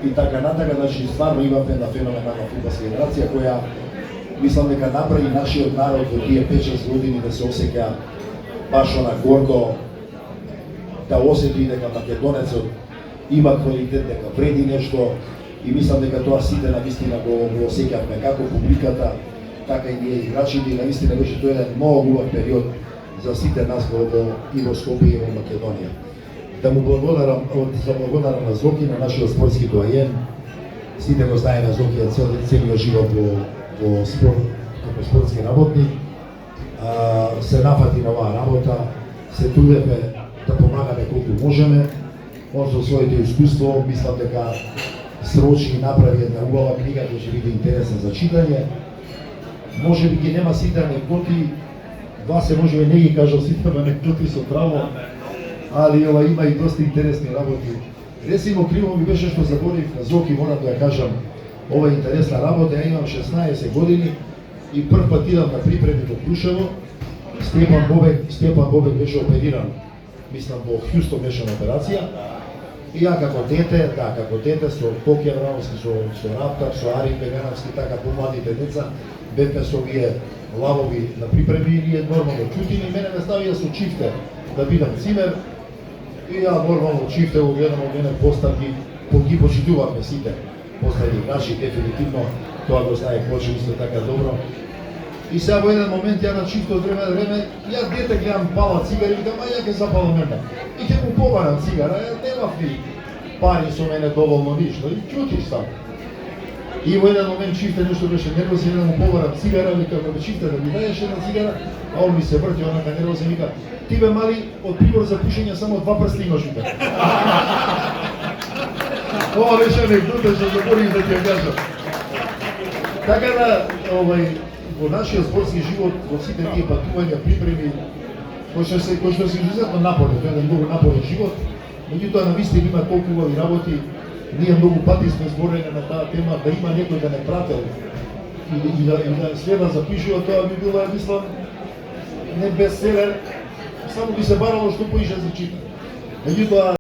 и така натака, значи стварно имаме една феноменална фудбалска генерација која мислам дека направи нашиот народ во тие 5-6 години да се осеќа баш она гордо, да осети дека македонецот има квалитет, дека вреди нешто и мислам дека тоа сите навистина го осеќавме како публиката, така и ние играчите и навистина беше тоа еден многу убав период за сите нас и во Скопје и во Македонија. Да му благодарам на Зоки, на нашиот спортски доајен. Сите го знаеме Зоки целиот живот во спорт, како спортски работник. Се нафати на оваа работа, се трудевме да помагаме колку можеме. Он со своето искуство, мислам дека срочи и направи една убава книга која ќе биде интересна за читање. Може би ги нема сите анекдоти, Васе може би не ги кажал сите анекдоти со право, али има и доста интересни работи. Ресимо криво ми беше што заборив на Зоки, морам да ја кажам, ова е интересна работа, ја имам 16 години и прв пат идам на припреми во Крушево. Степан Бобек беше опериран, мислам во Хјустон беше на операција. И ја како дете со Коки Аврамовски, со Раптар, со Ариф Бегановски, така помладите деца, бевме со овие лавови на припреми и нормално чутиме и мене ме ставија со чифте да бидам цимер. И ја нормално чифте го гледам од мене постарки, ги почитувавме сите постари играчи, дефинитивно тоа го знае Кочи исто така добро. И сега во еден момент ја на чифте од време на време, ја дете гледам пала цигара и викам, ја ќе запалам мене. И ќе му побарам цигара, немав ни пари со мене доволно ништо, и чутиш сам. И во еден момент чифте нешто беше нервозен, да му побарам цигара, викам, чифте да ми даеш една цигара, а он ми се врти, онака нервозен, вика, ти бе мали, од прибор за пушење само 2 прсти имаш, вика. Ова беше анекдота што заборив да ти ја кажам. Така да, во нашиот спортски живот, во сите тие патувања, припреми, кои што се изузетно напорни, тоа е еден многу напорен живот, меѓутоа навистина има толку убави работи. Ние многу пати сме зборени на таа тема, да има некој да не прател и да следа запишува, тоа би било, мислам, не бестселер, само би се барало што поише за чита. Меѓутоа